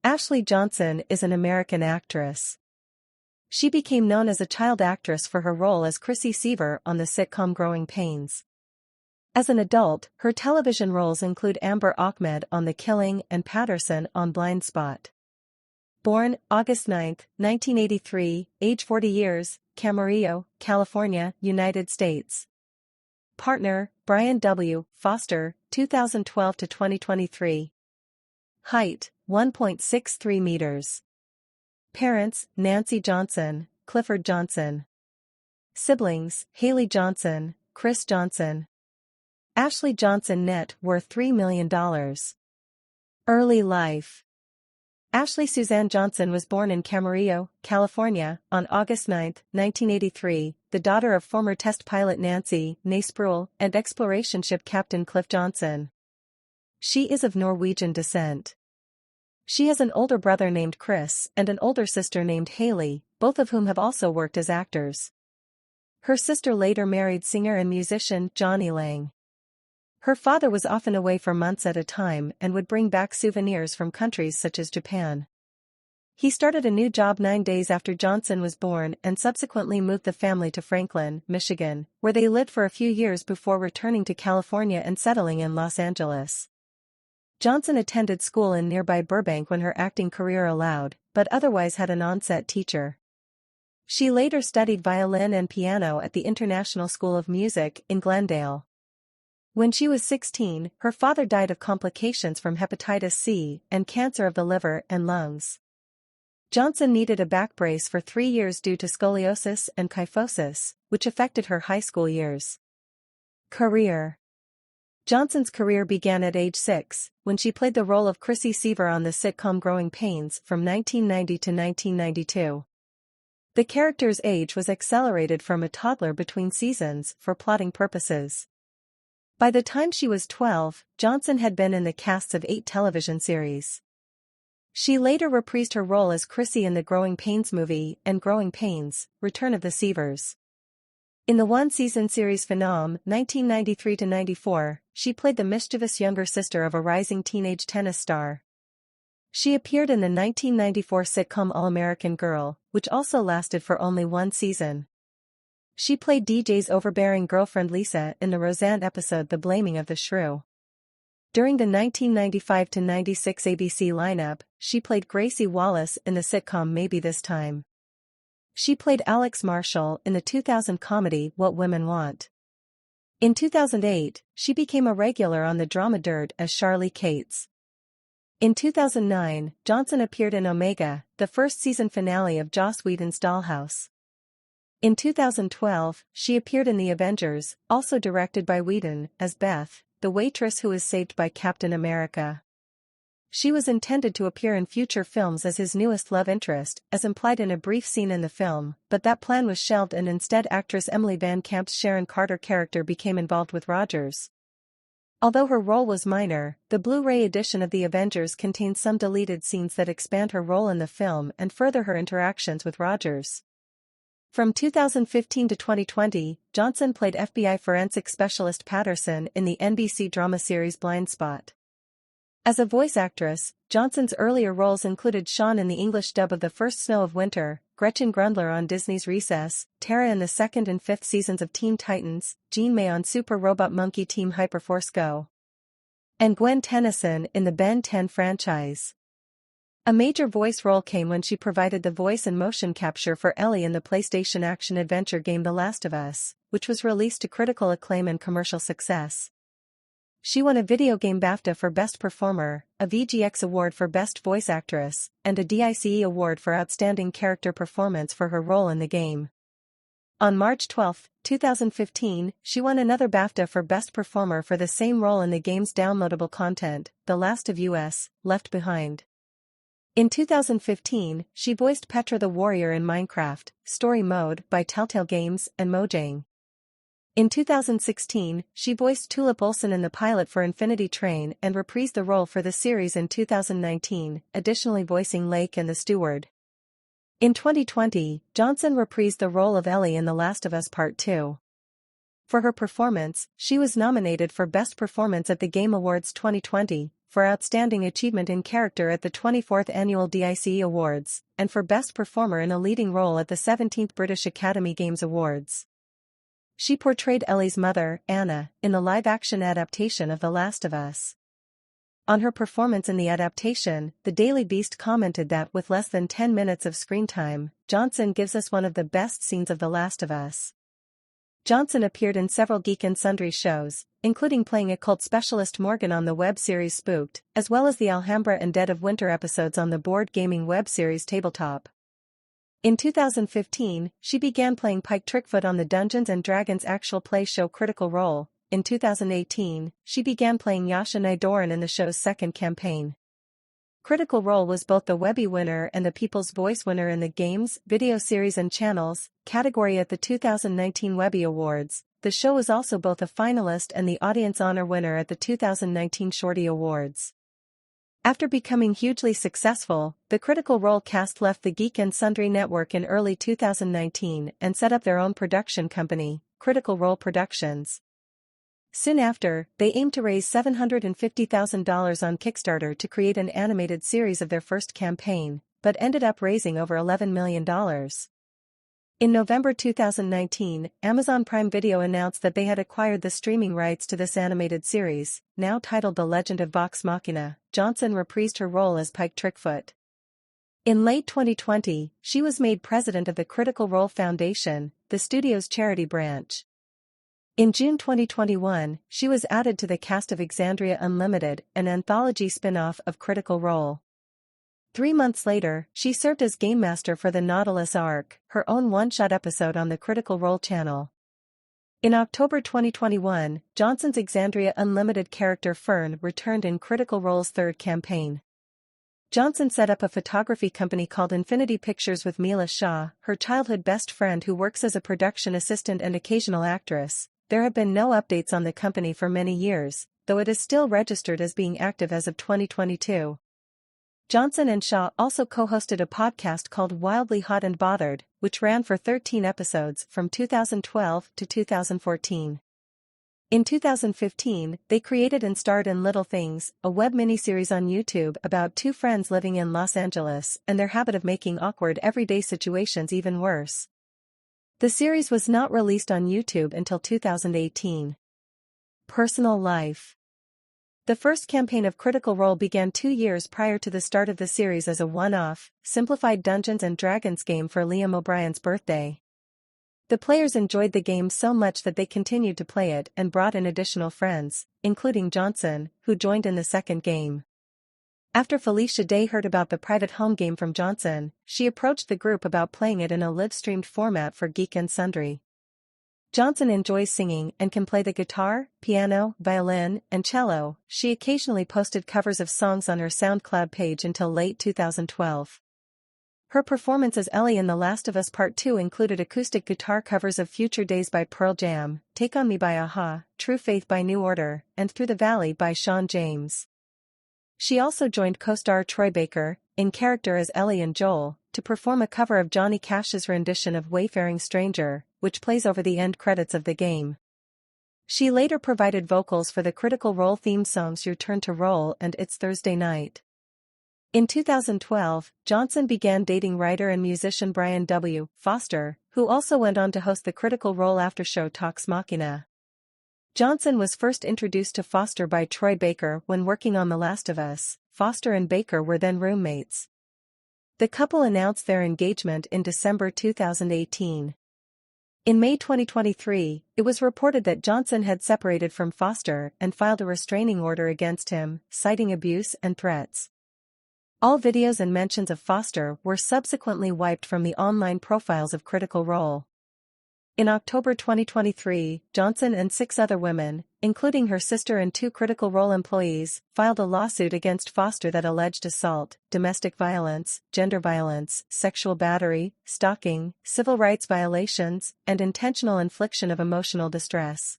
Ashley Johnson is an American actress. She became known as a child actress for her role as Chrissy Seaver on the sitcom Growing Pains. As an adult, her television roles include Amber Ahmed on the Killing and Patterson on Blindspot. Born August 9, 1983, age 40 years, Camarillo, California, United States. Partner, Brian W. Foster, 2012 to 2023. Height, 1.63 meters. Parents, Nancy Johnson, Clifford Johnson. Siblings, Haley Johnson, Chris Johnson. Ashley Johnson net worth $3 million. Early life. Ashley Suzanne Johnson was born in Camarillo, California, on August 9, 1983, the daughter of former test pilot Nancy Naisbrule and exploration ship captain Cliff Johnson. She is of Norwegian descent. She has an older brother named Chris and an older sister named Haley, both of whom have also worked as actors. Her sister later married singer and musician Johnny Lang. Her father was often away for months at a time and would bring back souvenirs from countries such as Japan. He started a new job 9 days after Johnson was born and subsequently moved the family to Franklin, Michigan, where they lived for a few years before returning to California and settling in Los Angeles. Johnson attended school in nearby Burbank when her acting career allowed, but otherwise had an on-set teacher. She later studied violin and piano at the International School of Music in Glendale. When she was 16, her father died of complications from hepatitis C and cancer of the liver and lungs. Johnson needed a back brace for 3 years due to scoliosis and kyphosis, which affected her high school years. Career. Johnson's career began at age 6, when she played the role of Chrissy Seaver on the sitcom Growing Pains from 1990 to 1992. The character's age was accelerated from a toddler between seasons for plotting purposes. By the time she was 12, Johnson had been in the casts of 8 television series. She later reprised her role as Chrissy in the Growing Pains movie and Growing Pains, Return of the Seavers. In the one-season series finale, 1993-94, she played the mischievous younger sister of a rising teenage tennis star. She appeared in the 1994 sitcom All-American Girl, which also lasted for only 1 season. She played DJ's overbearing girlfriend Lisa in the Roseanne episode The Blaming of the Shrew. During the 1995-96 ABC lineup, she played Gracie Wallace in the sitcom Maybe This Time. She played Alex Marshall in the 2000 comedy What Women Want. In 2008, she became a regular on the drama Dirt as Charlie Cates. In 2009, Johnson appeared in Omega, the first season finale of Joss Whedon's Dollhouse. In 2012, she appeared in The Avengers, also directed by Whedon, as Beth, the waitress who is saved by Captain America. She was intended to appear in future films as his newest love interest, as implied in a brief scene in the film, but that plan was shelved and instead actress Emily Van Camp's Sharon Carter character became involved with Rogers. Although her role was minor, the Blu-ray edition of The Avengers contains some deleted scenes that expand her role in the film and further her interactions with Rogers. From 2015 to 2020, Johnson played FBI forensic specialist Patterson in the NBC drama series Blindspot. As a voice actress, Johnson's earlier roles included Shawn in the English dub of The First Snow of Winter, Gretchen Grundler on Disney's Recess, Tara in the 2nd and 5th seasons of Teen Titans, Jean May on Super Robot Monkey Team Hyperforce Go, and Gwen Tennyson in the Ben 10 franchise. A major voice role came when she provided the voice and motion capture for Ellie in the PlayStation action-adventure game The Last of Us, which was released to critical acclaim and commercial success. She won a Video Game BAFTA for Best Performer, a VGX Award for Best Voice Actress, and a DICE Award for Outstanding Character Performance for her role in the game. On March 12, 2015, she won another BAFTA for Best Performer for the same role in the game's downloadable content, The Last of Us, Left Behind. In 2015, she voiced Petra the Warrior in Minecraft, Story Mode by Telltale Games and Mojang. In 2016, she voiced Tulip Olsen in the pilot for Infinity Train and reprised the role for the series in 2019, additionally voicing Lake and the Steward. In 2020, Johnson reprised the role of Ellie in The Last of Us Part 2. For her performance, she was nominated for Best Performance at the Game Awards 2020, for Outstanding Achievement in Character at the 24th Annual DICE Awards, and for Best Performer in a Leading Role at the 17th British Academy Games Awards. She portrayed Ellie's mother, Anna, in the live-action adaptation of The Last of Us. On her performance in the adaptation, the Daily Beast commented that with less than 10 minutes of screen time, Johnson gives us one of the best scenes of The Last of Us. Johnson appeared in several Geek and Sundry shows, including playing occult specialist Morgan on the web series Spooked, as well as the Alhambra and Dead of Winter episodes on the board gaming web series Tabletop. In 2015, she began playing Pike Trickfoot on the Dungeons & Dragons actual play show Critical Role. In 2018, she began playing Yasha Nidoran in the show's second campaign. Critical Role was both the Webby winner and the People's Voice winner in the Games, Video Series and Channels category at the 2019 Webby Awards. The show was also both a finalist and the Audience Honor winner at the 2019 Shorty Awards. After becoming hugely successful, the Critical Role cast left the Geek and Sundry network in early 2019 and set up their own production company, Critical Role Productions. Soon after, they aimed to raise $750,000 on Kickstarter to create an animated series of their first campaign, but ended up raising over $11 million. In November 2019, Amazon Prime Video announced that they had acquired the streaming rights to this animated series, now titled The Legend of Vox Machina. Johnson reprised her role as Pike Trickfoot. In late 2020, she was made president of the Critical Role Foundation, the studio's charity branch. In June 2021, she was added to the cast of Exandria Unlimited, an anthology spin-off of Critical Role. 3 months later, she served as Game Master for the Nautilus Arc, her own one-shot episode on the Critical Role channel. In October 2021, Johnson's Exandria Unlimited character Fern returned in Critical Role's third campaign. Johnson set up a photography company called Infinity Pictures with Mila Shah, her childhood best friend who works as a production assistant and occasional actress. There have been no updates on the company for many years, though it is still registered as being active as of 2022. Johnson and Shaw also co-hosted a podcast called Wildly Hot and Bothered, which ran for 13 episodes from 2012 to 2014. In 2015, they created and starred in Little Things, a web miniseries on YouTube about two friends living in Los Angeles and their habit of making awkward everyday situations even worse. The series was not released on YouTube until 2018. Personal life. The first campaign of Critical Role began 2 years prior to the start of the series as a one-off, simplified Dungeons & Dragons game for Liam O'Brien's birthday. The players enjoyed the game so much that they continued to play it and brought in additional friends, including Johnson, who joined in the second game. After Felicia Day heard about the private home game from Johnson, she approached the group about playing it in a live-streamed format for Geek and Sundry. Johnson enjoys singing and can play the guitar, piano, violin, and cello. She occasionally posted covers of songs on her SoundCloud page until late 2012. Her performance as Ellie in The Last of Us Part 2 included acoustic guitar covers of Future Days by Pearl Jam, Take On Me by a-ha, True Faith by New Order, and Through the Valley by Sean James. She also joined co-star Troy Baker, in character as Ellie and Joel, to perform a cover of Johnny Cash's rendition of Wayfaring Stranger, which plays over the end credits of the game. She later provided vocals for the Critical Role theme songs Your Turn to Roll and It's Thursday Night. In 2012, Johnson began dating writer and musician Brian W. Foster, who also went on to host the Critical Role after-show Vox Machina. Johnson was first introduced to Foster by Troy Baker when working on The Last of Us. Foster and Baker were then roommates. The couple announced their engagement in December 2018. In May 2023, it was reported that Johnson had separated from Foster and filed a restraining order against him, citing abuse and threats. All videos and mentions of Foster were subsequently wiped from the online profiles of Critical Role. In October 2023, Johnson and 6 other women, including her sister and 2 Critical Role employees, filed a lawsuit against Foster that alleged assault, domestic violence, gender violence, sexual battery, stalking, civil rights violations, and intentional infliction of emotional distress.